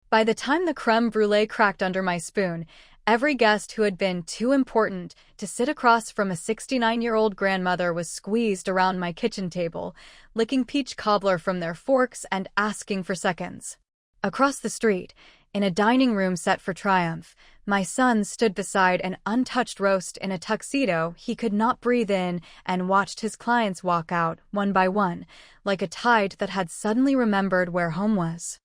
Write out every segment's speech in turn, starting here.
By the time the creme brulee cracked under my spoon, every guest who had been too important to sit across from a 69-year-old grandmother was squeezed around my kitchen table, licking peach cobbler from their forks and asking for seconds. Across the street, in a dining room set for triumph, my son stood beside an untouched roast in a tuxedo he could not breathe in and watched his clients walk out, one by one, like a tide that had suddenly remembered where home was.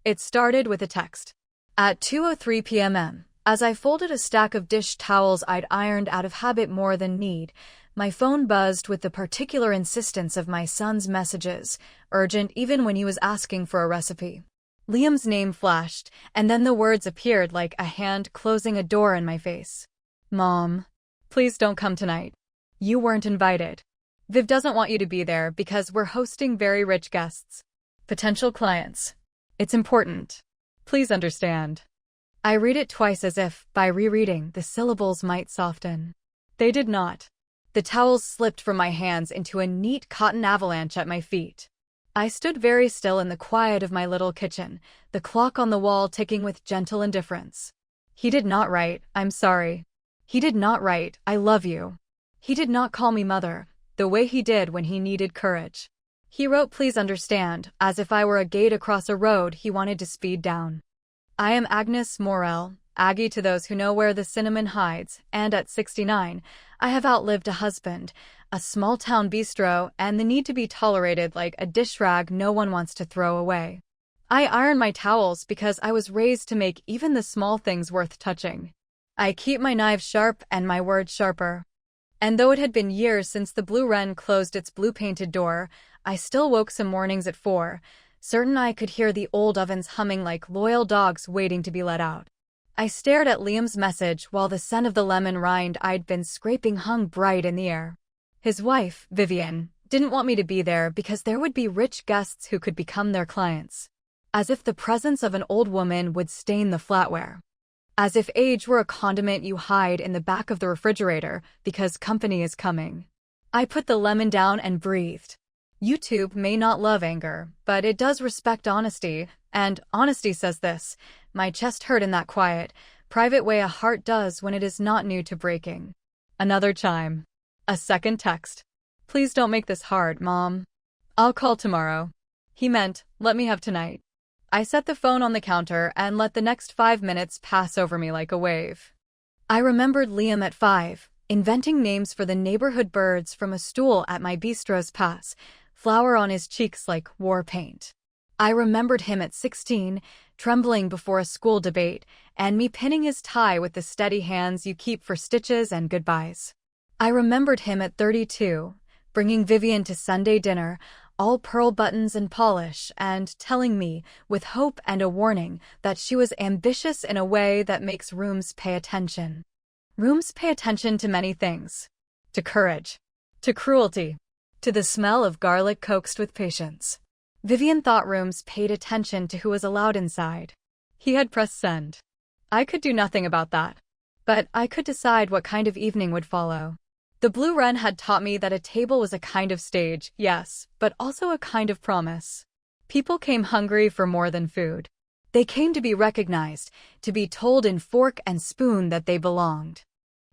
It started with a text. At 2:03 p.m., as I folded a stack of dish towels I'd ironed out of habit more than need, my phone buzzed with the particular insistence of my son's messages, urgent even when he was asking for a recipe. Liam's name flashed, and then the words appeared like a hand closing a door in my face. Mom, please don't come tonight. You weren't invited. Viv doesn't want you to be there because we're hosting very rich guests. Potential clients. It's important. Please understand. I read it twice as if, by rereading, the syllables might soften. They did not. The towels slipped from my hands into a neat cotton avalanche at my feet. I stood very still in the quiet of my little kitchen, the clock on the wall ticking with gentle indifference. He did not write, "I'm sorry." He did not write, "I love you." He did not call me mother, the way he did when he needed courage. He wrote "Please understand," as if I were a gate across a road he wanted to speed down. I am Agnes Morel, Aggie to those who know where the cinnamon hides, and at 69, I have outlived a husband, a small-town bistro, and the need to be tolerated like a dish rag no one wants to throw away. I iron my towels because I was raised to make even the small things worth touching. I keep my knives sharp and my words sharper. And though it had been years since the Blue Wren closed its blue-painted door, I still woke some mornings at 4, certain I could hear the old ovens humming like loyal dogs waiting to be let out. I stared at Liam's message while the scent of the lemon rind I'd been scraping hung bright in the air. His wife, Vivian, didn't want me to be there because there would be rich guests who could become their clients. As if the presence of an old woman would stain the flatware. As if age were a condiment you hide in the back of the refrigerator because company is coming. I put the lemon down and breathed. YouTube may not love anger, but it does respect honesty, and honesty says this. My chest hurt in that quiet, private way a heart does when it is not new to breaking. Another chime. A second text. Please don't make this hard, Mom. I'll call tomorrow. He meant, let me have tonight. I set the phone on the counter and let the next 5 minutes pass over me like a wave. I remembered Liam at 5, inventing names for the neighborhood birds from a stool at my bistro's pass, flour on his cheeks like war paint. I remembered him at 16, trembling before a school debate, and me pinning his tie with the steady hands you keep for stitches and goodbyes. I remembered him at 32, bringing Vivian to Sunday dinner, all pearl buttons and polish, and telling me, with hope and a warning, that she was ambitious in a way that makes rooms pay attention. Rooms pay attention to many things. To courage. To cruelty. To the smell of garlic coaxed with patience. Vivian thought rooms paid attention to who was allowed inside. He had pressed send. I could do nothing about that. But I could decide what kind of evening would follow. The Blue Wren had taught me that a table was a kind of stage, yes, but also a kind of promise. People came hungry for more than food. They came to be recognized, to be told in fork and spoon that they belonged.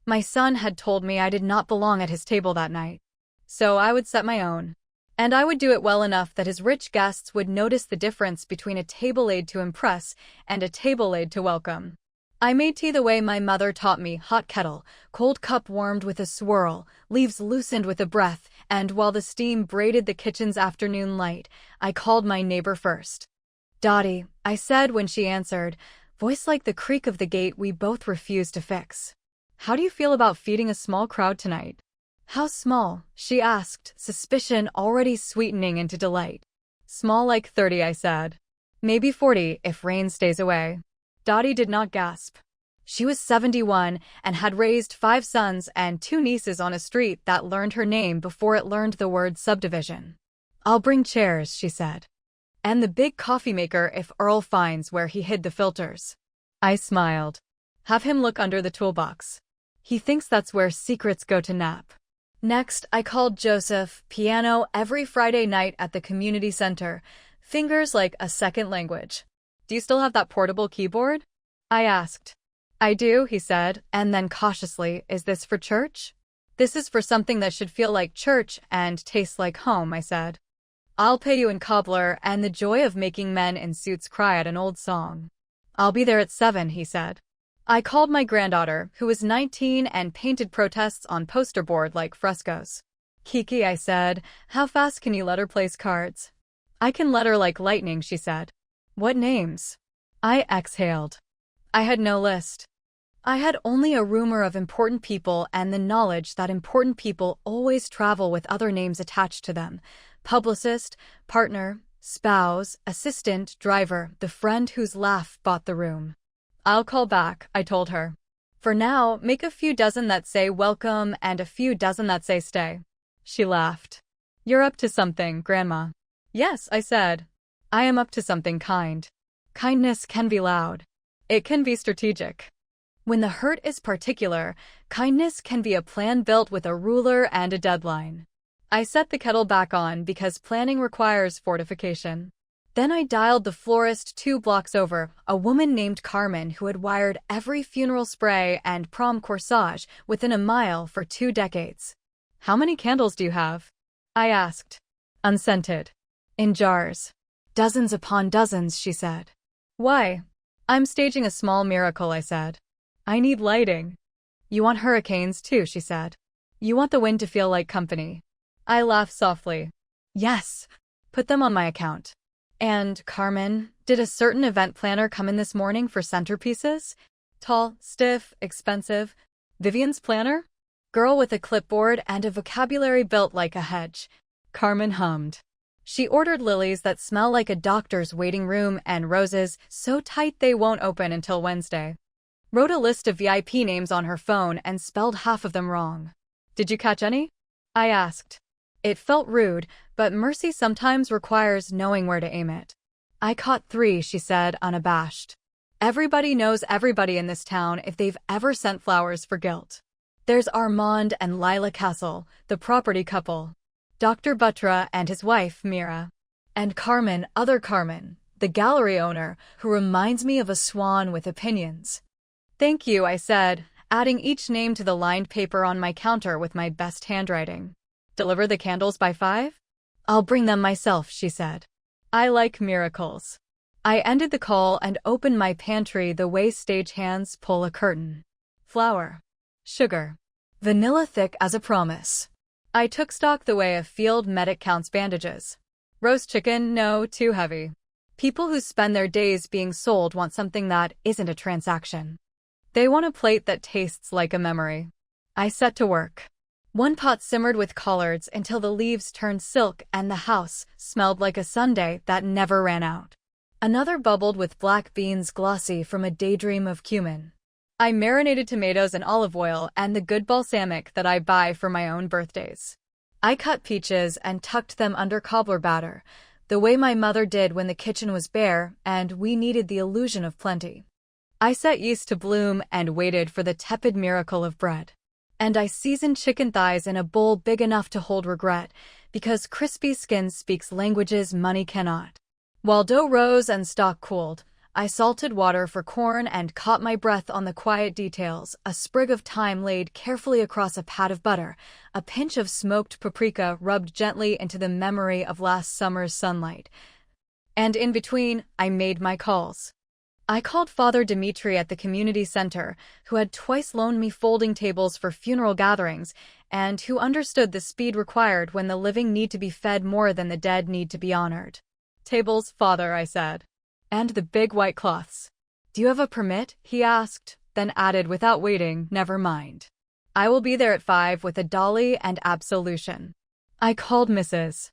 My son had told me I did not belong at his table that night. So I would set my own. And I would do it well enough that his rich guests would notice the difference between a table laid to impress and a table laid to welcome. I made tea the way my mother taught me, hot kettle, cold cup warmed with a swirl, leaves loosened with a breath, and while the steam braided the kitchen's afternoon light, I called my neighbor first. Dottie, I said when she answered, voice like the creak of the gate we both refused to fix. How do you feel about feeding a small crowd tonight? How small? She asked, suspicion already sweetening into delight. Small like 30, I said. Maybe 40 if rain stays away. Dottie did not gasp. She was 71 and had raised 5 sons and 2 nieces on a street that learned her name before it learned the word subdivision. I'll bring chairs, she said. And the big coffee maker if Earl finds where he hid the filters. I smiled. Have him look under the toolbox. He thinks that's where secrets go to nap. Next, I called Joseph, piano every Friday night at the community center, fingers like a second language. Do you still have that portable keyboard? I asked. I do, he said, and then cautiously, is this for church? This is for something that should feel like church and taste like home, I said. I'll pay you in cobbler and the joy of making men in suits cry at an old song. I'll be there at 7, he said. I called my granddaughter, who was 19 and painted protests on poster board like frescoes. Kiki, I said, how fast can you let her place cards? I can let her like lightning, she said. What names? I exhaled. I had no list. I had only a rumor of important people and the knowledge that important people always travel with other names attached to them. Publicist, partner, spouse, assistant, driver, the friend whose laugh bought the room. I'll call back, I told her. For now, make a few dozen that say welcome and a few dozen that say stay. She laughed. You're up to something, Grandma. Yes, I said. I am up to something kind. Kindness can be loud. It can be strategic. When the hurt is particular, kindness can be a plan built with a ruler and a deadline. I set the kettle back on because planning requires fortification. Then I dialed the florist 2 blocks over, a woman named Carmen who had wired every funeral spray and prom corsage within a mile for 2 decades. How many candles do you have? I asked. Unscented. In jars. Dozens upon dozens, she said. Why? I'm staging a small miracle, I said. I need lighting. You want hurricanes too, she said. You want the wind to feel like company. I laughed softly. Yes. Put them on my account. And, Carmen, did a certain event planner come in this morning for centerpieces? Tall, stiff, expensive. Vivian's planner? Girl with a clipboard and a vocabulary built like a hedge. Carmen hummed. She ordered lilies that smell like a doctor's waiting room and roses so tight they won't open until Wednesday. Wrote a list of VIP names on her phone and spelled half of them wrong. Did you catch any? I asked. It felt rude, but mercy sometimes requires knowing where to aim it. I caught 3, she said, unabashed. Everybody knows everybody in this town if they've ever sent flowers for guilt. There's Armand and Lila Castle, the property couple. Dr. Buttra and his wife, Mira. And Carmen, other Carmen, the gallery owner, who reminds me of a swan with opinions. Thank you, I said, adding each name to the lined paper on my counter with my best handwriting. Deliver the candles by 5? I'll bring them myself, she said. I like miracles. I ended the call and opened my pantry the way stagehands pull a curtain. Flour. Sugar. Vanilla thick as a promise. I took stock the way a field medic counts bandages. Roast chicken, no, too heavy. People who spend their days being sold want something that isn't a transaction. They want a plate that tastes like a memory. I set to work. One pot simmered with collards until the leaves turned silk and the house smelled like a sundae that never ran out. Another bubbled with black beans glossy from a daydream of cumin. I marinated tomatoes in olive oil and the good balsamic that I buy for my own birthdays. I cut peaches and tucked them under cobbler batter, the way my mother did when the kitchen was bare and we needed the illusion of plenty. I set yeast to bloom and waited for the tepid miracle of bread. And I seasoned chicken thighs in a bowl big enough to hold regret, because crispy skin speaks languages money cannot. While dough rose and stock cooled, I salted water for corn and caught my breath on the quiet details, a sprig of thyme laid carefully across a pat of butter, a pinch of smoked paprika rubbed gently into the memory of last summer's sunlight. And in between, I made my calls. I called Father Dimitri at the community center, who had twice loaned me folding tables for funeral gatherings, and who understood the speed required when the living need to be fed more than the dead need to be honored. Tables, Father, I said. And the big white cloths. Do you have a permit? He asked, then added without waiting, never mind. I will be there at 5 with a dolly and absolution. I called Mrs.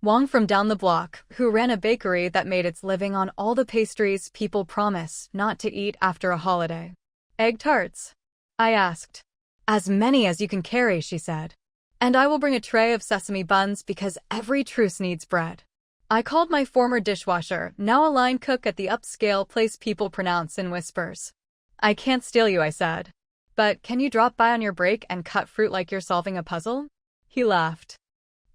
Wong from down the block, who ran a bakery that made its living on all the pastries people promise not to eat after a holiday. Egg tarts? I asked. As many as you can carry, she said. And I will bring a tray of sesame buns because every truce needs bread. I called my former dishwasher, now a line cook at the upscale place people pronounce in whispers. I can't steal you, I said. But can you drop by on your break and cut fruit like you're solving a puzzle? He laughed.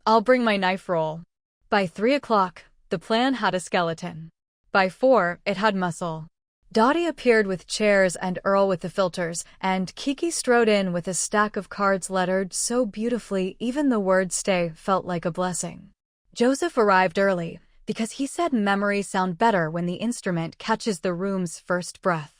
I'll bring my knife roll. By 3 o'clock, the plan had a skeleton. By 4, it had muscle. Dottie appeared with chairs and Earl with the filters, and Kiki strode in with a stack of cards lettered so beautifully even the word stay felt like a blessing. Joseph arrived early, because he said memories sound better when the instrument catches the room's first breath.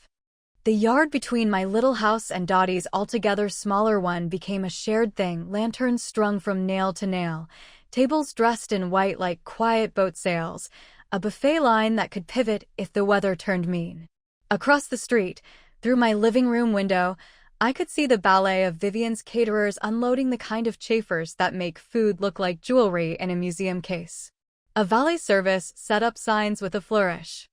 The yard between my little house and Dottie's altogether smaller one became a shared thing, lanterns strung from nail to nail, tables dressed in white like quiet boat sails, a buffet line that could pivot if the weather turned mean. Across the street, through my living room window, I could see the ballet of Vivian's caterers unloading the kind of chafers that make food look like jewelry in a museum case. A valet service set up signs with a flourish.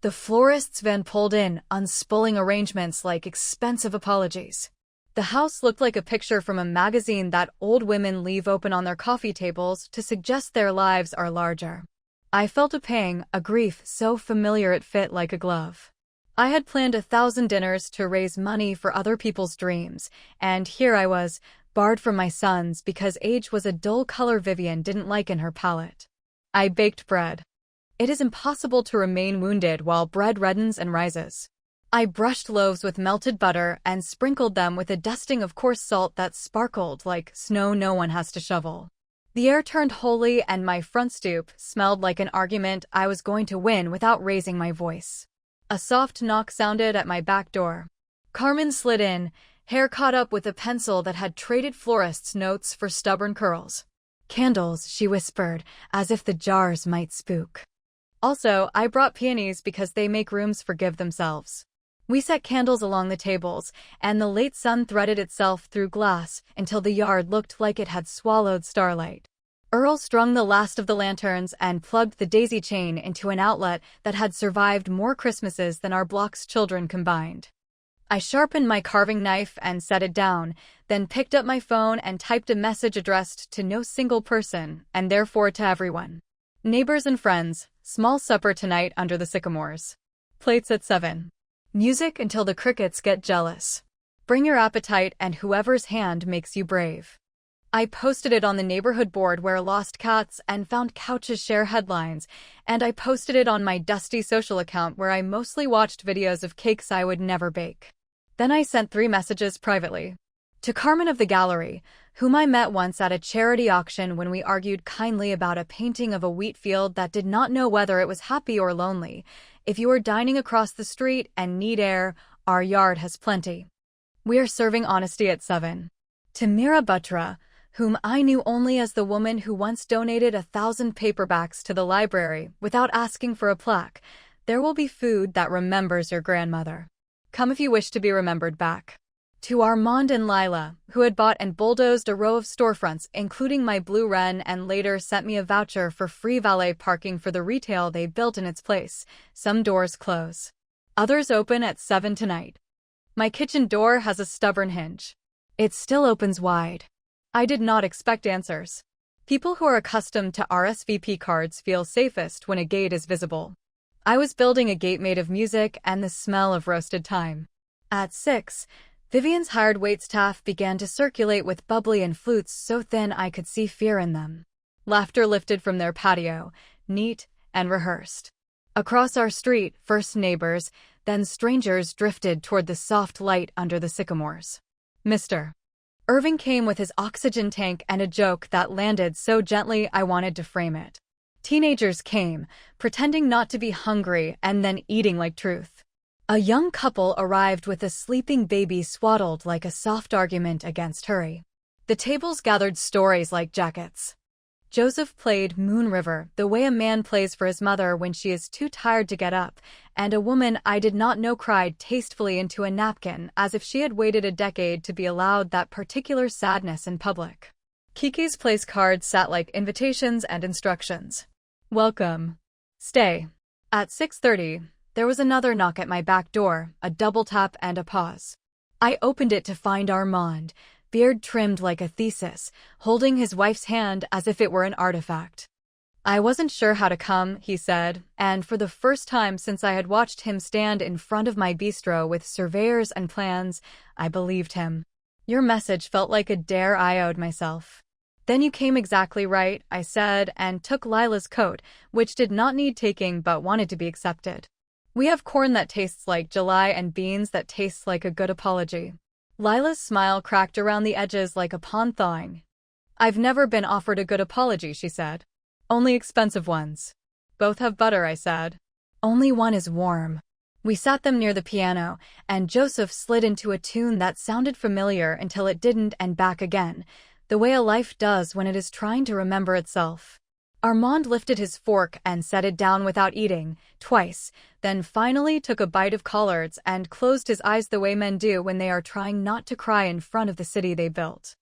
The florist's van pulled in, unspooling arrangements like expensive apologies. The house looked like a picture from a magazine that old women leave open on their coffee tables to suggest their lives are larger. I felt a pang, a grief so familiar it fit like a glove. I had planned 1,000 dinners to raise money for other people's dreams, and here I was, barred from my son's because age was a dull color Vivian didn't like in her palette. I baked bread. It is impossible to remain wounded while bread reddens and rises. I brushed loaves with melted butter and sprinkled them with a dusting of coarse salt that sparkled like snow no one has to shovel. The air turned holy and my front stoop smelled like an argument I was going to win without raising my voice. A soft knock sounded at my back door. Carmen slid in, hair caught up with a pencil that had traded florist's notes for stubborn curls. "Candles," she whispered, as if the jars might spook. "Also, I brought peonies because they make rooms forgive themselves." We set candles along the tables, and the late sun threaded itself through glass until the yard looked like it had swallowed starlight. Earl strung the last of the lanterns and plugged the daisy chain into an outlet that had survived more Christmases than our block's children combined. I sharpened my carving knife and set it down, then picked up my phone and typed a message addressed to no single person, and therefore to everyone. "Neighbors and friends, small supper tonight under the sycamores. Plates at 7. Music until the crickets get jealous. Bring your appetite and whoever's hand makes you brave." I posted it on the neighborhood board where lost cats and found couches share headlines, and I posted it on my dusty social account where I mostly watched videos of cakes I would never bake. Then I sent 3 messages privately. To Carmen of the gallery, whom I met once at a charity auction when we argued kindly about a painting of a wheat field that did not know whether it was happy or lonely. If you are dining across the street and need air, our yard has plenty. We are serving honesty at 7. To Mira Buttra, whom I knew only as the woman who once donated 1,000 paperbacks to the library without asking for a plaque, there will be food that remembers your grandmother. Come if you wish to be remembered back. To Armand and Lila, who had bought and bulldozed a row of storefronts, including my blue Ren, and later sent me a voucher for free valet parking for the retail they built in its place. Some doors close. Others open at 7 tonight. My kitchen door has a stubborn hinge. It still opens wide. I did not expect answers. People who are accustomed to RSVP cards feel safest when a gate is visible. I was building a gate made of music and the smell of roasted thyme. At 6, Vivian's hired waitstaff began to circulate with bubbly and flutes so thin I could see fear in them. Laughter lifted from their patio, neat and rehearsed. Across our street, first neighbors, then strangers drifted toward the soft light under the sycamores. Mr. Irving came with his oxygen tank and a joke that landed so gently I wanted to frame it. Teenagers came, pretending not to be hungry and then eating like truth. A young couple arrived with a sleeping baby swaddled like a soft argument against hurry. The tables gathered stories like jackets. Joseph played Moon River the way a man plays for his mother when she is too tired to get up, and a woman I did not know cried tastefully into a napkin as if she had waited a decade to be allowed that particular sadness in public. Kiki's place cards sat like invitations and instructions. Welcome. Stay. At 6:30, there was another knock at my back door, a double tap and a pause. I opened it to find Armand, beard trimmed like a thesis, holding his wife's hand as if it were an artifact. "I wasn't sure how to come," he said, and for the first time since I had watched him stand in front of my bistro with surveyors and plans, I believed him. "Your message felt like a dare I owed myself." Then you came exactly right, I said, and took Lila's coat, which did not need taking but wanted to be accepted. We have corn that tastes like July and beans that taste like a good apology. Lila's smile cracked around the edges like a pond thawing. I've never been offered a good apology, she said. Only expensive ones. Both have butter, I said. Only one is warm. We sat them near the piano, and Joseph slid into a tune that sounded familiar until it didn't and back again, the way a life does when it is trying to remember itself. Armand lifted his fork and set it down without eating, twice, then finally took a bite of collards and closed his eyes the way men do when they are trying not to cry in front of the city they built.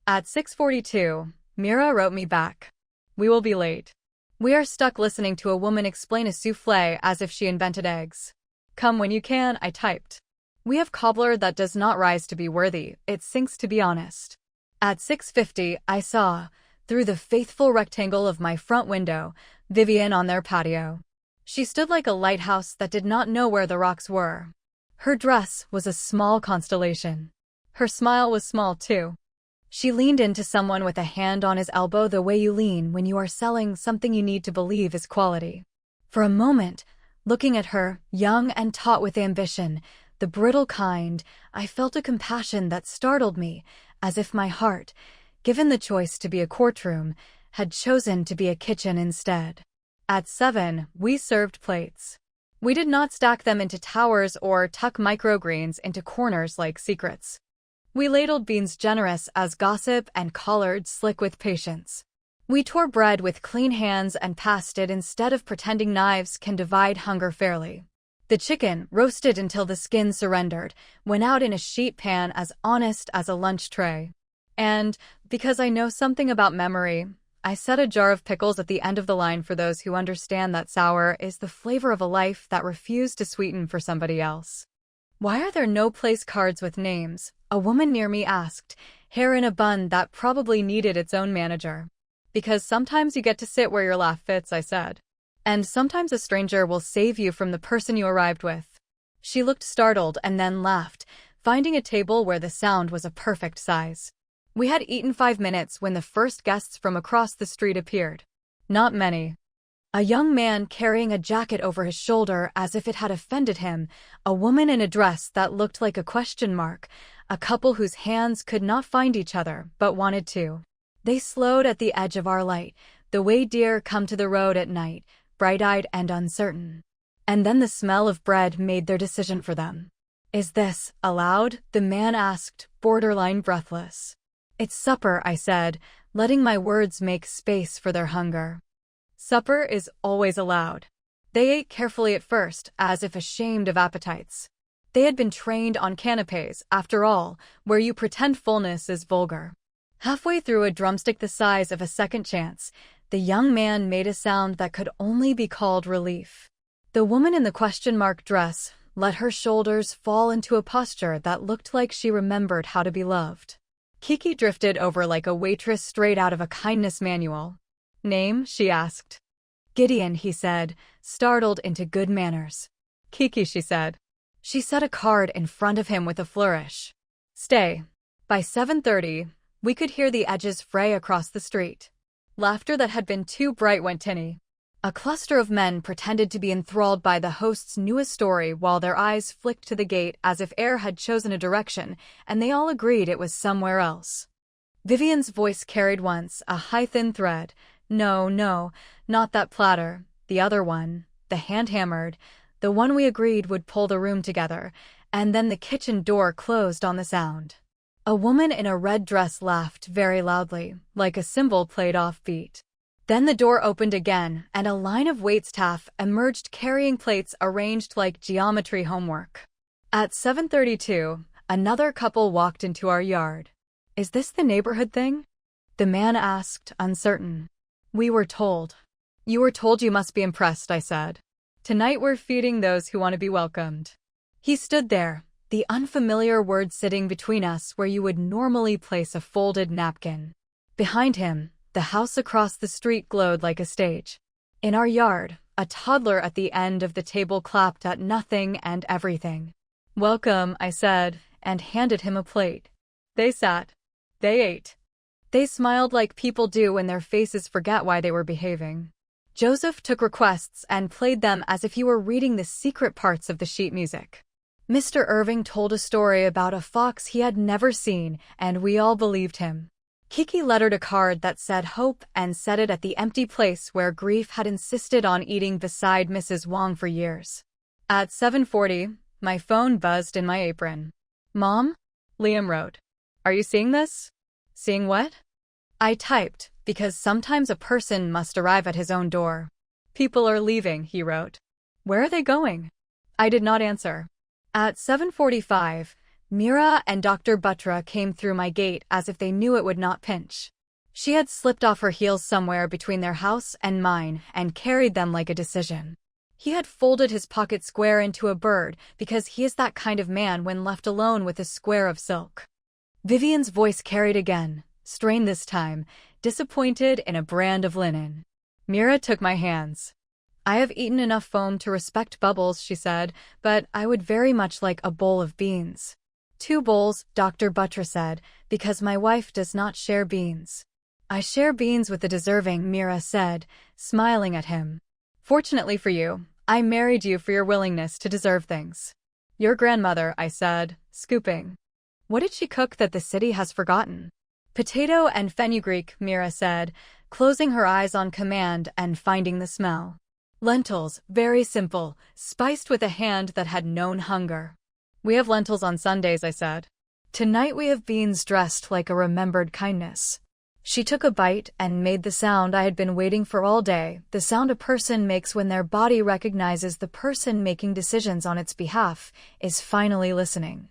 At 6:42, Mira wrote me back. We will be late. We are stuck listening to a woman explain a soufflé as if she invented eggs. Come when you can, I typed. We have cobbler that does not rise to be worthy, it sinks to be honest. At 6:50, I saw, through the faithful rectangle of my front window, Vivian on their patio. She stood like a lighthouse that did not know where the rocks were. Her dress was a small constellation. Her smile was small too. She leaned into someone with a hand on his elbow the way you lean when you are selling something you need to believe is quality. For a moment, looking at her, young and taut with ambition, the brittle kind, I felt a compassion that startled me, as if my heart, given the choice to be a courtroom, had chosen to be a kitchen instead. At 7, we served plates. We did not stack them into towers or tuck microgreens into corners like secrets. We ladled beans generous as gossip and collards slick with patience. We tore bread with clean hands and passed it instead of pretending knives can divide hunger fairly. The chicken, roasted until the skin surrendered, went out in a sheet pan as honest as a lunch tray. And, because I know something about memory, I set a jar of pickles at the end of the line for those who understand that sour is the flavor of a life that refused to sweeten for somebody else. Why are there no place cards with names? A woman near me asked, hair in a bun that probably needed its own manager. Because sometimes you get to sit where your laugh fits, I said. And sometimes a stranger will save you from the person you arrived with. She looked startled and then laughed, finding a table where the sound was a perfect size. We had eaten 5 minutes when the first guests from across the street appeared. Not many. A young man carrying a jacket over his shoulder as if it had offended him, a woman in a dress that looked like a question mark, a couple whose hands could not find each other but wanted to. They slowed at the edge of our light, the way deer come to the road at night, bright-eyed and uncertain. And then the smell of bread made their decision for them. Is this allowed? The man asked, borderline breathless. It's supper, I said, letting my words make space for their hunger. Supper is always allowed. They ate carefully at first, as if ashamed of appetites. They had been trained on canapés, after all, where you pretend fullness is vulgar. Halfway through a drumstick the size of a second chance, the young man made a sound that could only be called relief. The woman in the question mark dress let her shoulders fall into a posture that looked like she remembered how to be loved. Kiki drifted over like a waitress straight out of a kindness manual. Name? She asked. Gideon, he said, startled into good manners. Kiki, she said. She set a card in front of him with a flourish. Stay. By 7:30, we could hear the edges fray across the street. Laughter that had been too bright went tinny. A cluster of men pretended to be enthralled by the host's newest story while their eyes flicked to the gate as if air had chosen a direction, and they all agreed it was somewhere else. Vivian's voice carried once, a high thin thread. No, not that platter, the other one, the hand-hammered, the one we agreed would pull the room together, and then the kitchen door closed on the sound. A woman in a red dress laughed very loudly, like a cymbal played off-beat. Then the door opened again, and a line of waitstaff emerged carrying plates arranged like geometry homework. At 7:32, another couple walked into our yard. Is this the neighborhood thing? The man asked, uncertain. We were told. You were told you must be impressed, I said. Tonight we're feeding those who want to be welcomed. He stood there, the unfamiliar word sitting between us where you would normally place a folded napkin. Behind him, the house across the street glowed like a stage. In our yard, a toddler at the end of the table clapped at nothing and everything. Welcome, I said, and handed him a plate. They sat. They ate. They smiled like people do when their faces forget why they were behaving. Joseph took requests and played them as if he were reading the secret parts of the sheet music. Mr. Irving told a story about a fox he had never seen, and we all believed him. Kiki lettered a card that said hope and set it at the empty place where grief had insisted on eating beside Mrs. Wong for years. At 7:40, my phone buzzed in my apron. "Mom?" Liam wrote. "Are you seeing this?" "Seeing what?" I typed, because sometimes a person must arrive at his own door. "People are leaving," he wrote. "Where are they going?" I did not answer. At 7:45, Mira and Dr. Buttra came through my gate as if they knew it would not pinch. She had slipped off her heels somewhere between their house and mine and carried them like a decision. He had folded his pocket square into a bird because he is that kind of man when left alone with a square of silk. Vivian's voice carried again, strained this time, disappointed in a brand of linen. Mira took my hands. "I have eaten enough foam to respect bubbles," she said, "but I would very much like a bowl of beans." "2 bowls," Dr. Buttra said, "because my wife does not share beans." "I share beans with the deserving," Mira said, smiling at him. "Fortunately for you, I married you for your willingness to deserve things." "Your grandmother," I said, scooping. "What did she cook that the city has forgotten?" "Potato and fenugreek," Mira said, closing her eyes on command and finding the smell. "Lentils, very simple, spiced with a hand that had known hunger." "We have lentils on Sundays," I said. "Tonight we have beans dressed like a remembered kindness." She took a bite and made the sound I had been waiting for all day, the sound a person makes when their body recognizes the person making decisions on its behalf is finally listening.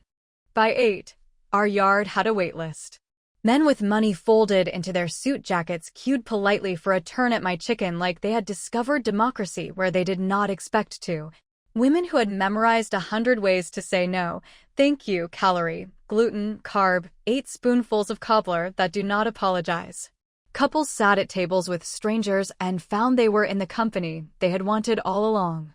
By 8, our yard had a wait list. Men with money folded into their suit jackets queued politely for a turn at my chicken like they had discovered democracy where they did not expect to. Women who had memorized 100 ways to say no, thank you, calorie, gluten, carb, 8 spoonfuls of cobbler that do not apologize. Couples sat at tables with strangers and found they were in the company they had wanted all along.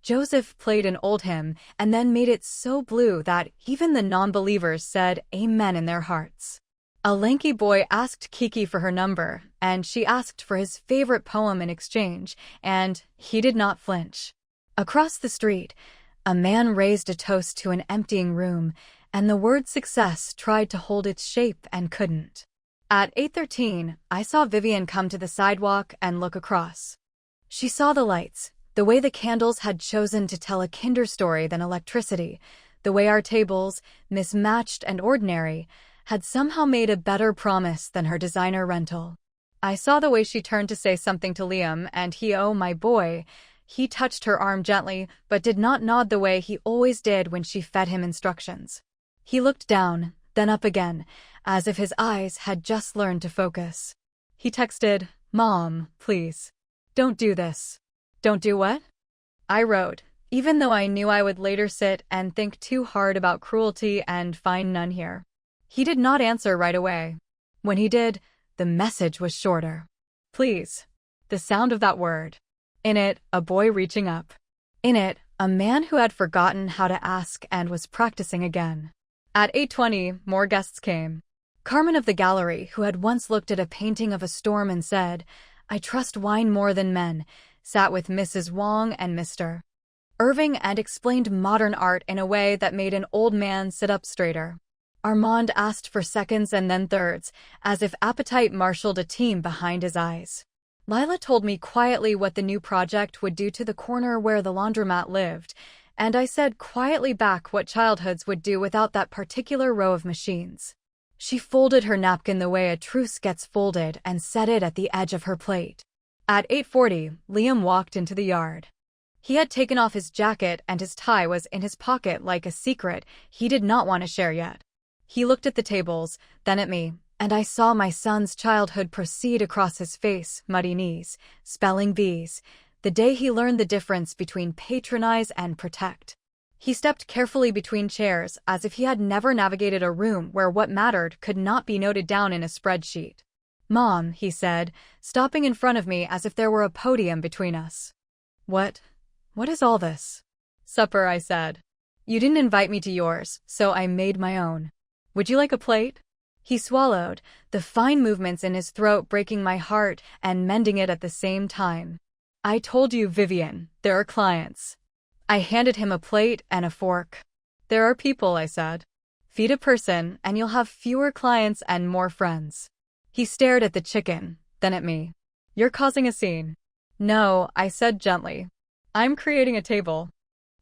Joseph played an old hymn and then made it so blue that even the non-believers said amen in their hearts. A lanky boy asked Kiki for her number, and she asked for his favorite poem in exchange, and he did not flinch. Across the street, a man raised a toast to an emptying room, and the word success tried to hold its shape and couldn't. At 8:13, I saw Vivian come to the sidewalk and look across. She saw the lights, the way the candles had chosen to tell a kinder story than electricity, the way our tables, mismatched and ordinary, had somehow made a better promise than her designer rental. I saw the way she turned to say something to Liam, and he, oh my boy, he touched her arm gently, but did not nod the way he always did when she fed him instructions. He looked down, then up again, as if his eyes had just learned to focus. He texted, "Mom, please. Don't do this." "Don't do what?" I wrote, even though I knew I would later sit and think too hard about cruelty and find none here. He did not answer right away. When he did, the message was shorter. "Please." The sound of that word. In it, a boy reaching up. In it, a man who had forgotten how to ask and was practicing again. At 8:20, more guests came. Carmen of the gallery, who had once looked at a painting of a storm and said, "I trust wine more than men," sat with Mrs. Wong and Mr. Irving and explained modern art in a way that made an old man sit up straighter. Armand asked for seconds and then thirds, as if appetite marshaled a team behind his eyes. Lila told me quietly what the new project would do to the corner where the laundromat lived, and I said quietly back what childhoods would do without that particular row of machines. She folded her napkin the way a truce gets folded and set it at the edge of her plate. At 8:40, Liam walked into the yard. He had taken off his jacket and his tie was in his pocket like a secret he did not want to share yet. He looked at the tables, then at me, and I saw my son's childhood proceed across his face, muddy knees, spelling bees, the day he learned the difference between patronize and protect. He stepped carefully between chairs as if he had never navigated a room where what mattered could not be noted down in a spreadsheet. "Mom," he said, stopping in front of me as if there were a podium between us. What is all this?" "Supper," I said. "You didn't invite me to yours, so I made my own. Would you like a plate?" He swallowed, the fine movements in his throat breaking my heart and mending it at the same time. I told you, Vivian, there are clients. I handed him a plate and a fork. There are people, I said. Feed a person, and you'll have fewer clients and more friends. He stared at the chicken, then at me. You're causing a scene. No, I said gently. I'm creating a table.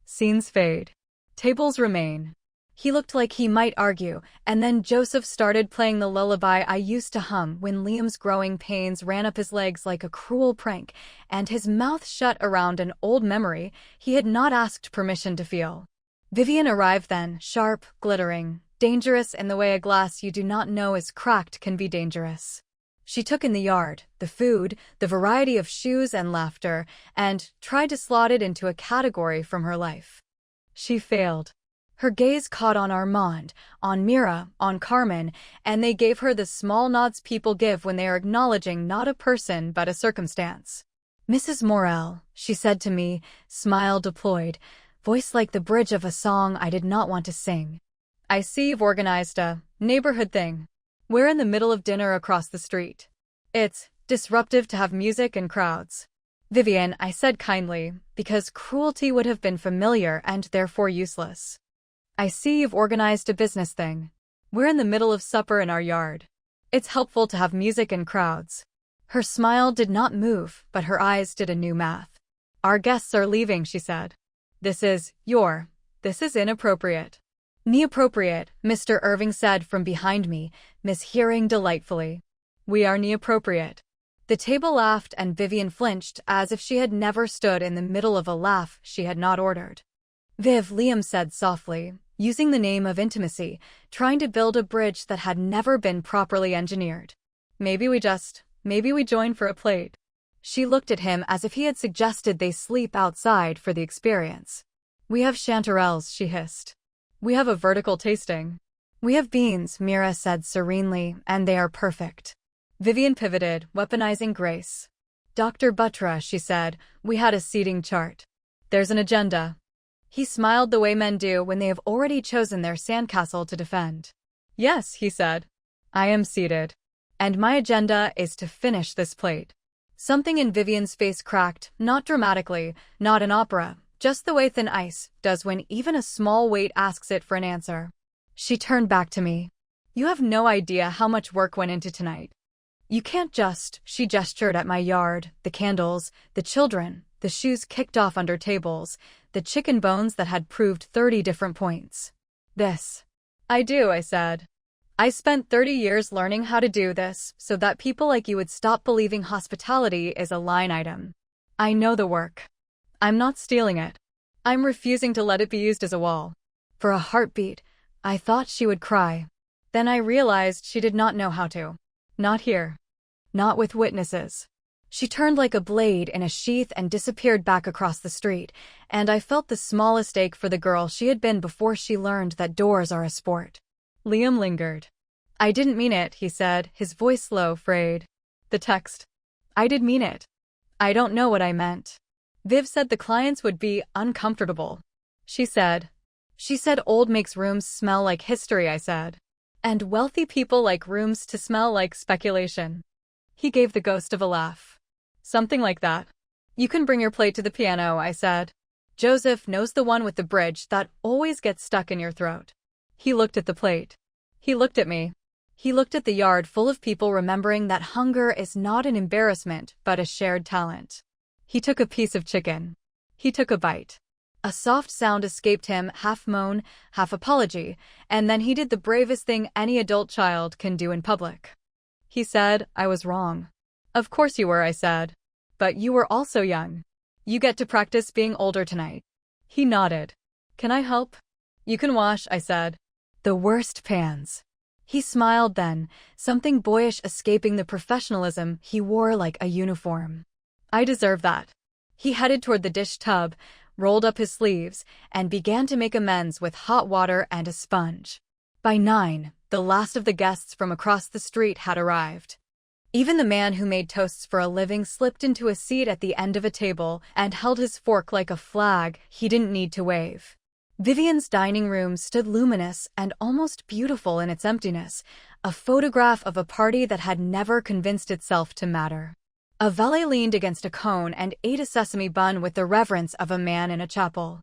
Scenes fade. Tables remain. He looked like he might argue, and then Joseph started playing the lullaby I used to hum when Liam's growing pains ran up his legs like a cruel prank, and his mouth shut around an old memory he had not asked permission to feel. Vivian arrived then, sharp, glittering, dangerous in the way a glass you do not know is cracked can be dangerous. She took in the yard, the food, the variety of shoes and laughter, and tried to slot it into a category from her life. She failed. Her gaze caught on Armand, on Mira, on Carmen, and they gave her the small nods people give when they are acknowledging not a person but a circumstance. Mrs. Morel, she said to me, smile deployed, voice like the bridge of a song I did not want to sing. I see you've organized a neighborhood thing. We're in the middle of dinner across the street. It's disruptive to have music and crowds. Vivian, I said kindly, because cruelty would have been familiar and therefore useless. I see you've organized a business thing. We're in the middle of supper in our yard. It's helpful to have music and crowds. Her smile did not move, but her eyes did a new math. Our guests are leaving, she said. This is inappropriate. Inappropriate, Mr. Irving said from behind me, mishearing delightfully. We are inappropriate. The table laughed and Vivian flinched as if she had never stood in the middle of a laugh she had not ordered. Viv, Liam said softly, using the name of intimacy, trying to build a bridge that had never been properly engineered. Maybe we join for a plate. She looked at him as if he had suggested they sleep outside for the experience. We have chanterelles, she hissed. We have a vertical tasting. We have beans, Mira said serenely, and they are perfect. Vivian pivoted, weaponizing grace. Dr. Buttra, she said, we had a seating chart. There's an agenda. He smiled the way men do when they have already chosen their sandcastle to defend. Yes, he said. I am seated. And my agenda is to finish this plate. Something in Vivian's face cracked, not dramatically, not in opera, just the way thin ice does when even a small weight asks it for an answer. She turned back to me. You have no idea how much work went into tonight. You can't just, she gestured at my yard, the candles, the children, the shoes kicked off under tables, the chicken bones that had proved 30 different points. This. I do, I said. I spent 30 years learning how to do this so that people like you would stop believing hospitality is a line item. I know the work. I'm not stealing it. I'm refusing to let it be used as a wall. For a heartbeat, I thought she would cry. Then I realized she did not know how to. Not here. Not with witnesses. She turned like a blade in a sheath and disappeared back across the street, and I felt the smallest ache for the girl she had been before she learned that doors are a sport. Liam lingered. I didn't mean it, he said, his voice low, frayed. The text. I did mean it. I don't know what I meant. Viv said the clients would be uncomfortable. She said old makes rooms smell like history, I said. And wealthy people like rooms to smell like speculation. He gave the ghost of a laugh. Something like that. You can bring your plate to the piano, I said. Joseph knows the one with the bridge that always gets stuck in your throat. He looked at the plate. He looked at me. He looked at the yard full of people remembering that hunger is not an embarrassment but a shared talent. He took a piece of chicken. He took a bite. A soft sound escaped him, half moan, half apology, and then he did the bravest thing any adult child can do in public. He said, I was wrong. Of course you were, I said. But you were also young. You get to practice being older tonight. He nodded. Can I help? You can wash, I said. The worst pans. He smiled then, something boyish escaping the professionalism he wore like a uniform. I deserve that. He headed toward the dish tub, rolled up his sleeves, and began to make amends with hot water and a sponge. By 9, the last of the guests from across the street had arrived. Even the man who made toasts for a living slipped into a seat at the end of a table and held his fork like a flag he didn't need to wave. Vivian's dining room stood luminous and almost beautiful in its emptiness, a photograph of a party that had never convinced itself to matter. A valet leaned against a cone and ate a sesame bun with the reverence of a man in a chapel.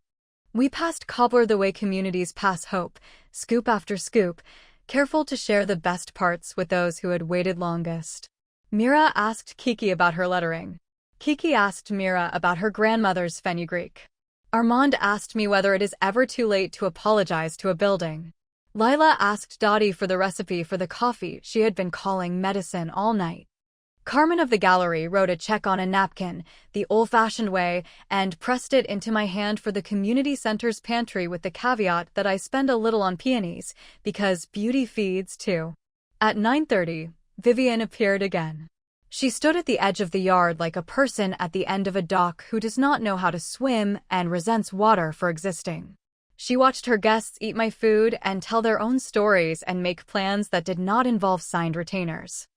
We passed Cobbler the way communities pass hope, scoop after scoop, careful to share the best parts with those who had waited longest. Mira asked Kiki about her lettering. Kiki asked Mira about her grandmother's fenugreek. Armand asked me whether it is ever too late to apologize to a building. Lila asked Dottie for the recipe for the coffee she had been calling medicine all night. Carmen of the gallery wrote a check on a napkin, the old-fashioned way, and pressed it into my hand for the community center's pantry with the caveat that I spend a little on peonies, because beauty feeds too. At 9:30, Vivian appeared again. She stood at the edge of the yard like a person at the end of a dock who does not know how to swim and resents water for existing. She watched her guests eat my food and tell their own stories and make plans that did not involve signed retainers.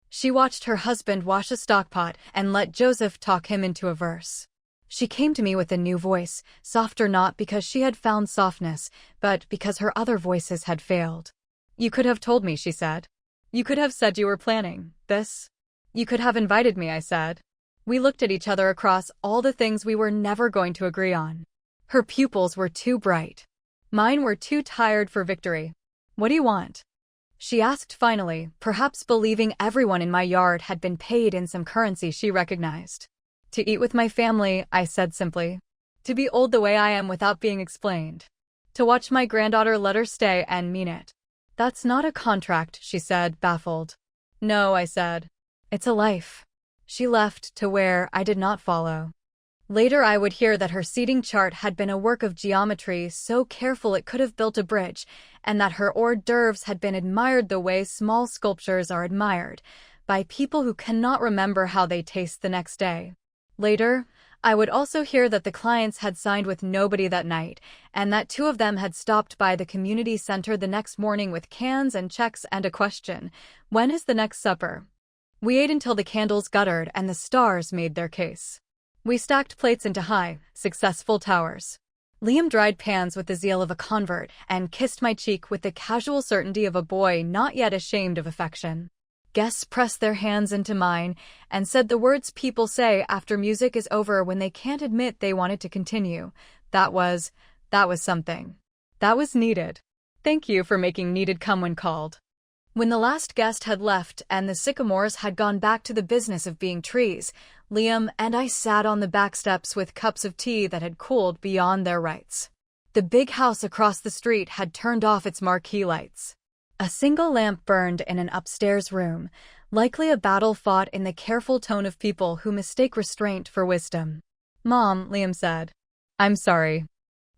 She watched her husband wash a stockpot and let Joseph talk him into a verse. She came to me with a new voice, softer not because she had found softness, but because her other voices had failed. "You could have told me," she said. "You could have said you were planning this. You could have invited me," I said. We looked at each other across all the things we were never going to agree on. Her pupils were too bright. Mine were too tired for victory. "What do you want?" she asked finally, perhaps believing everyone in my yard had been paid in some currency she recognized. "To eat with my family," I said simply. "To be old the way I am without being explained. To watch my granddaughter let her stay and mean it." "That's not a contract," she said, baffled. "No," I said. "It's a life." She left to where I did not follow. Later I would hear that her seating chart had been a work of geometry so careful it could have built a bridge, and that her hors d'oeuvres had been admired the way small sculptures are admired, by people who cannot remember how they taste the next day. Later, I would also hear that the clients had signed with nobody that night, and that 2 of them had stopped by the community center the next morning with cans and checks and a question: "When is the next supper?" We ate until the candles guttered and the stars made their case. We stacked plates into high, successful towers. Liam dried pans with the zeal of a convert and kissed my cheek with the casual certainty of a boy not yet ashamed of affection. Guests pressed their hands into mine and said the words people say after music is over when they can't admit they wanted to continue. That was something. That was needed. Thank you for making needed come when called. When the last guest had left and the sycamores had gone back to the business of being trees, Liam and I sat on the back steps with cups of tea that had cooled beyond their rights. The big house across the street had turned off its marquee lights. A single lamp burned in an upstairs room, likely a battle fought in the careful tone of people who mistake restraint for wisdom. "Mom," Liam said. "I'm sorry."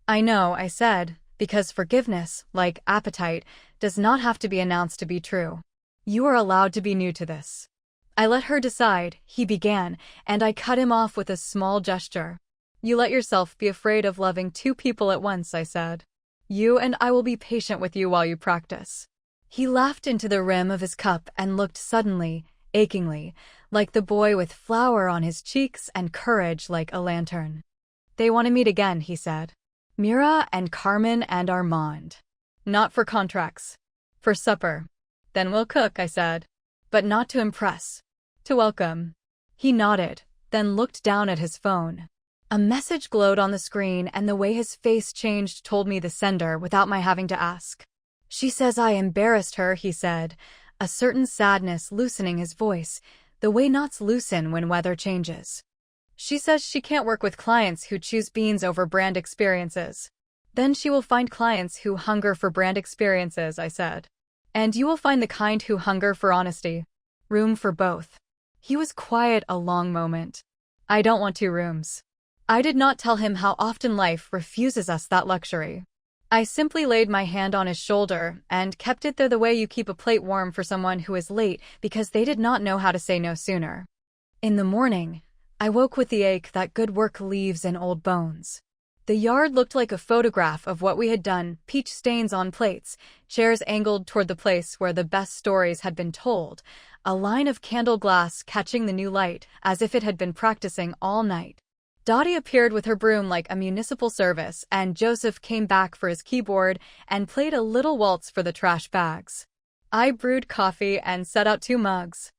"I know," I said, because forgiveness, like appetite, does not have to be announced to be true. "You are allowed to be new to this." I let her decide, he began, and I cut him off with a small gesture. "You let yourself be afraid of loving 2 people at once," I said. "You and I will be patient with you while you practice." He laughed into the rim of his cup and looked suddenly, achingly, like the boy with flour on his cheeks and courage like a lantern. "They want to meet again," he said. "Mira and Carmen and Armand. Not for contracts. For supper." "Then we'll cook," I said. "But not to impress. To welcome." He nodded, then looked down at his phone. A message glowed on the screen and the way his face changed told me the sender without my having to ask. "She says I embarrassed her," he said, a certain sadness loosening his voice, the way knots loosen when weather changes. "She says she can't work with clients who choose beans over brand experiences." "Then she will find clients who hunger for brand experiences," I said. "And you will find the kind who hunger for honesty. Room for both." He was quiet a long moment. "I don't want 2 rooms." I did not tell him how often life refuses us that luxury. I simply laid my hand on his shoulder and kept it there the way you keep a plate warm for someone who is late because they did not know how to say no sooner. In the morning, I woke with the ache that good work leaves in old bones. The yard looked like a photograph of what we had done, peach stains on plates, chairs angled toward the place where the best stories had been told, a line of candle glass catching the new light as if it had been practicing all night. Dottie appeared with her broom like a municipal service, and Joseph came back for his keyboard and played a little waltz for the trash bags. I brewed coffee and set out 2 mugs.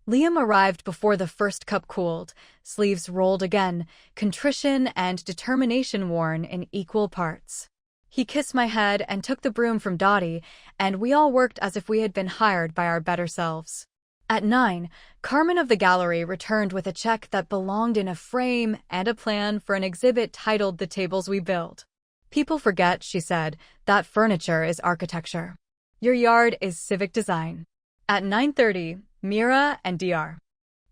Liam arrived before the first cup cooled, sleeves rolled again, contrition and determination worn in equal parts. He kissed my head and took the broom from Dottie, and we all worked as if we had been hired by our better selves. At 9, Carmen of the gallery returned with a check that belonged in a frame and a plan for an exhibit titled The Tables We Build. People forget, she said, that furniture is architecture. Your yard is civic design. At 9:30, Mira and Dr.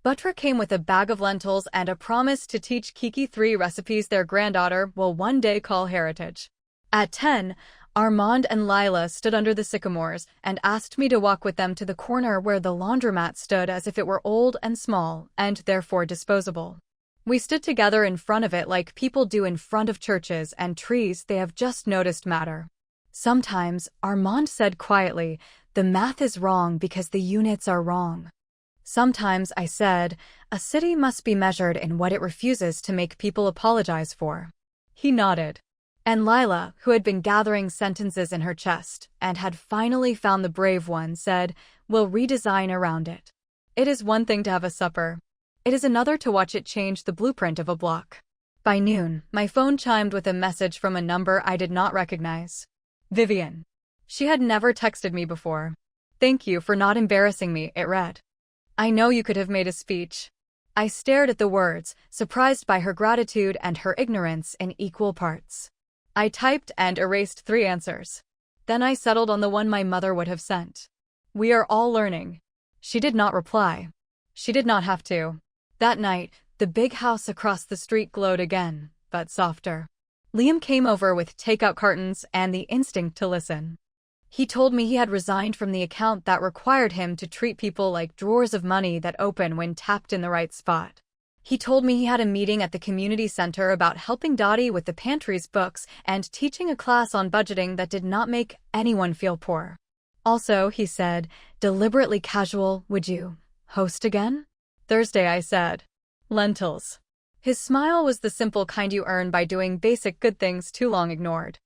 Butler came with a bag of lentils and a promise to teach Kiki 3 recipes their granddaughter will one day call heritage. At 10, Armand and Lila stood under the sycamores and asked me to walk with them to the corner where the laundromat stood as if it were old and small and therefore disposable. We stood together in front of it like people do in front of churches and trees they have just noticed matter. Sometimes, Armand said quietly, the math is wrong because the units are wrong. Sometimes, I said, a city must be measured in what it refuses to make people apologize for. He nodded. And Lila, who had been gathering sentences in her chest and had finally found the brave one, said, we'll redesign around it. It is one thing to have a supper. It is another to watch it change the blueprint of a block. By noon, my phone chimed with a message from a number I did not recognize. Vivian. She had never texted me before. Thank you for not embarrassing me, it read. I know you could have made a speech. I stared at the words, surprised by her gratitude and her ignorance in equal parts. I typed and erased 3 answers. Then I settled on the one my mother would have sent. We are all learning. She did not reply. She did not have to. That night, the big house across the street glowed again, but softer. Liam came over with takeout cartons and the instinct to listen. He told me he had resigned from the account that required him to treat people like drawers of money that open when tapped in the right spot. He told me he had a meeting at the community center about helping Dottie with the pantry's books and teaching a class on budgeting that did not make anyone feel poor. Also, he said, deliberately casual, would you host again? Thursday, I said. Lentils. His smile was the simple kind you earn by doing basic good things too long ignored.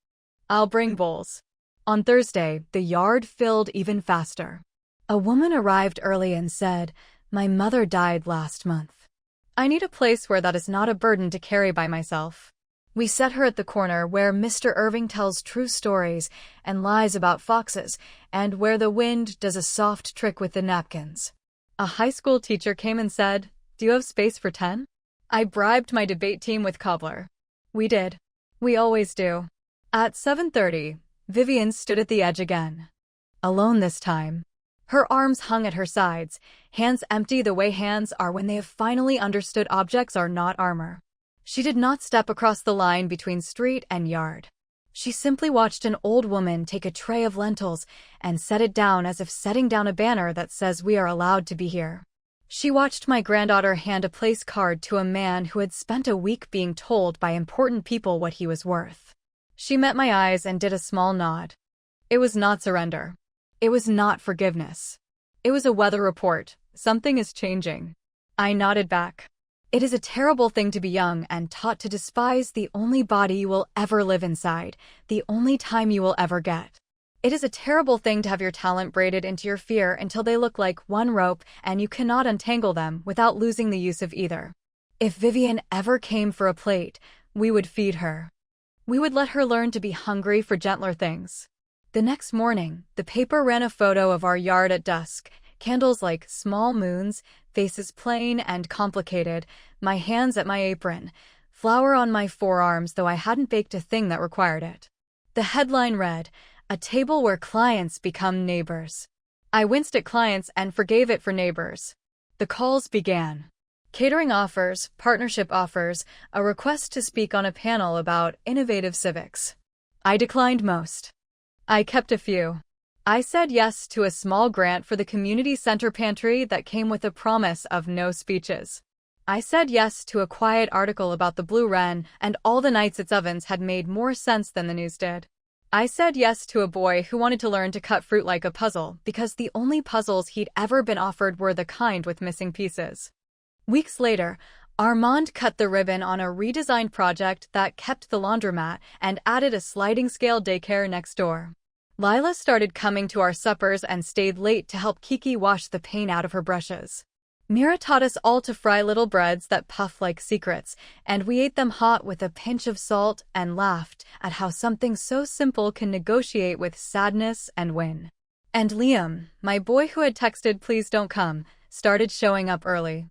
I'll bring bowls. On Thursday, the yard filled even faster. A woman arrived early and said, my mother died last month. I need a place where that is not a burden to carry by myself. We set her at the corner where Mr. Irving tells true stories and lies about foxes, and where the wind does a soft trick with the napkins. A high school teacher came and said, do you have space for 10? I bribed my debate team with cobbler. We did. We always do. At 7:30, Vivian stood at the edge again. Alone this time. Her arms hung at her sides, hands empty the way hands are when they have finally understood objects are not armor. She did not step across the line between street and yard. She simply watched an old woman take a tray of lentils and set it down as if setting down a banner that says we are allowed to be here. She watched my granddaughter hand a place card to a man who had spent a week being told by important people what he was worth. She met my eyes and did a small nod. It was not surrender. It was not forgiveness. It was a weather report. Something is changing. I nodded back. It is a terrible thing to be young and taught to despise the only body you will ever live inside, the only time you will ever get. It is a terrible thing to have your talent braided into your fear until they look like one rope and you cannot untangle them without losing the use of either. If Vivian ever came for a plate, we would feed her. We would let her learn to be hungry for gentler things. The next morning, the paper ran a photo of our yard at dusk, candles like small moons, faces plain and complicated, my hands at my apron, flour on my forearms though I hadn't baked a thing that required it. The headline read, a table where clients become neighbors. I winced at clients and forgave it for neighbors. The calls began. Catering offers, partnership offers, a request to speak on a panel about innovative civics. I declined most. I kept a few. I said yes to a small grant for the community center pantry that came with a promise of no speeches. I said yes to a quiet article about the blue wren and all the nights its ovens had made more sense than the news did. I said yes to a boy who wanted to learn to cut fruit like a puzzle because the only puzzles he'd ever been offered were the kind with missing pieces. Weeks later, Armand cut the ribbon on a redesigned project that kept the laundromat and added a sliding-scale daycare next door. Lila started coming to our suppers and stayed late to help Kiki wash the paint out of her brushes. Mira taught us all to fry little breads that puff like secrets, and we ate them hot with a pinch of salt and laughed at how something so simple can negotiate with sadness and win. And Liam, my boy who had texted "please don't come," started showing up early.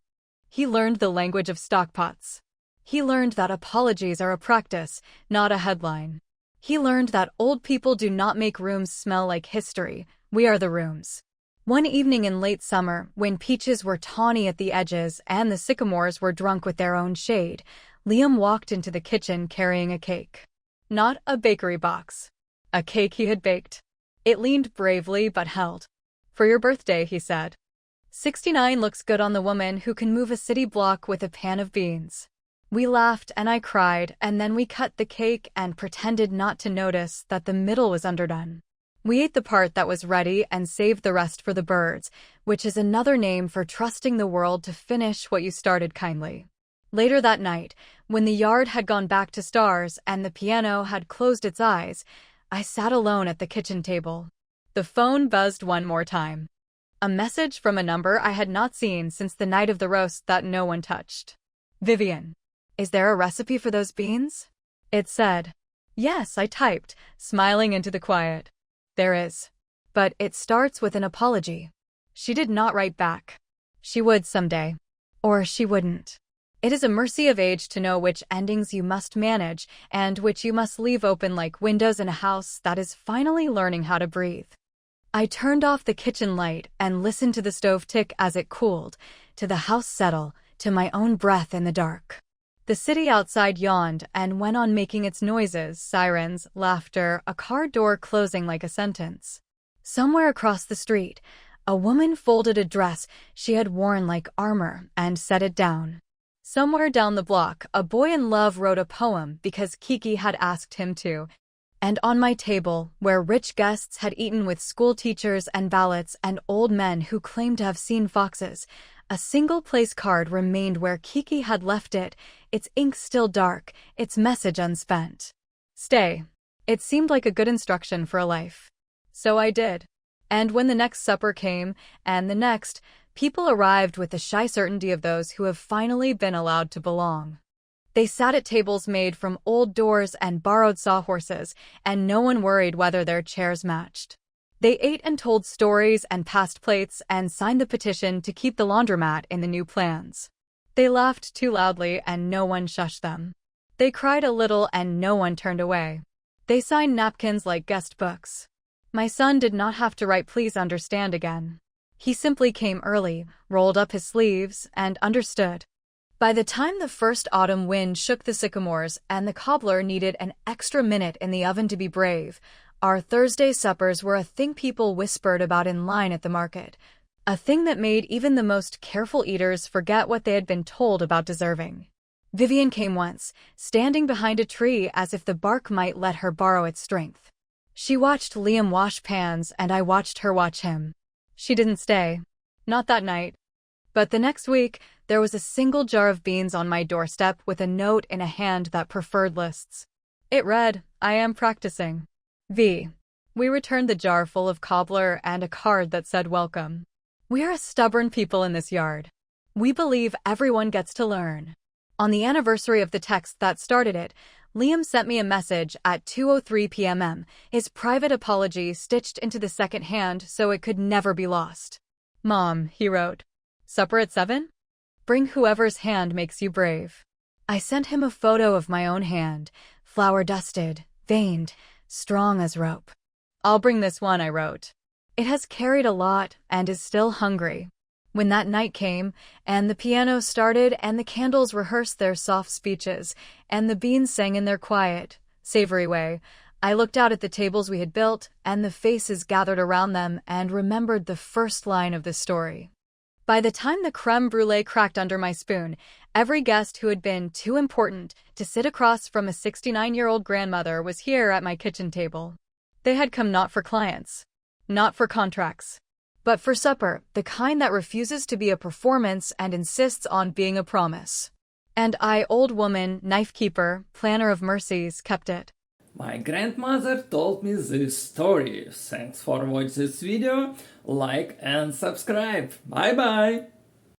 He learned the language of stockpots. He learned that apologies are a practice, not a headline. He learned that old people do not make rooms smell like history. We are the rooms. One evening in late summer, when peaches were tawny at the edges and the sycamores were drunk with their own shade, Liam walked into the kitchen carrying a cake. Not a bakery box. A cake he had baked. It leaned bravely but held. "For your birthday," he said. 69 looks good on the woman who can move a city block with a pan of beans. We laughed and I cried, and then we cut the cake and pretended not to notice that the middle was underdone. We ate the part that was ready and saved the rest for the birds, which is another name for trusting the world to finish what you started kindly. Later that night, when the yard had gone back to stars and the piano had closed its eyes, I sat alone at the kitchen table. The phone buzzed one more time. A message from a number I had not seen since the night of the roast that no one touched. "Vivian, is there a recipe for those beans?" It said. "Yes," I typed, smiling into the quiet. "There is. But it starts with an apology." She did not write back. She would someday. Or she wouldn't. It is a mercy of age to know which endings you must manage and which you must leave open like windows in a house that is finally learning how to breathe. I turned off the kitchen light and listened to the stove tick as it cooled, to the house settle, to my own breath in the dark. The city outside yawned and went on making its noises, sirens, laughter, a car door closing like a sentence. Somewhere across the street, a woman folded a dress she had worn like armor and set it down. Somewhere down the block, a boy in love wrote a poem because Kiki had asked him to. And on my table, where rich guests had eaten with school teachers and ballots and old men who claimed to have seen foxes, a single place card remained where Kiki had left it, its ink still dark, its message unspent. "Stay." It seemed like a good instruction for a life. So I did. And when the next supper came, and the next, people arrived with the shy certainty of those who have finally been allowed to belong. They sat at tables made from old doors and borrowed sawhorses, and no one worried whether their chairs matched. They ate and told stories and passed plates and signed the petition to keep the laundromat in the new plans. They laughed too loudly and no one shushed them. They cried a little and no one turned away. They signed napkins like guest books. My son did not have to write "please understand" again. He simply came early, rolled up his sleeves, and understood. By the time the first autumn wind shook the sycamores and the cobbler needed an extra minute in the oven to be brave, our Thursday suppers were a thing people whispered about in line at the market, a thing that made even the most careful eaters forget what they had been told about deserving. Vivian came once, standing behind a tree as if the bark might let her borrow its strength. She watched Liam wash pans and I watched her watch him. She didn't stay. Not that night. But the next week, there was a single jar of beans on my doorstep with a note in a hand that preferred lists. It read, "I am practicing. V." We returned the jar full of cobbler and a card that said welcome. We are a stubborn people in this yard. We believe everyone gets to learn. On the anniversary of the text that started it, Liam sent me a message at 2:03 p.m., his private apology stitched into the second hand so it could never be lost. "Mom," he wrote. "Supper at 7? Bring whoever's hand makes you brave." I sent him a photo of my own hand, flour-dusted, veined, strong as rope. "I'll bring this one," I wrote. It has carried a lot and is still hungry. When that night came, and the piano started and the candles rehearsed their soft speeches, and the beans sang in their quiet, savory way, I looked out at the tables we had built and the faces gathered around them and remembered the first line of the story. By the time the creme brulee cracked under my spoon, every guest who had been too important to sit across from a 69-year-old grandmother was here at my kitchen table. They had come not for clients, not for contracts, but for supper, the kind that refuses to be a performance and insists on being a promise. And I, old woman, knife keeper, planner of mercies, kept it. My grandmother told me this story. Thanks for watching this video, like and subscribe. Bye bye!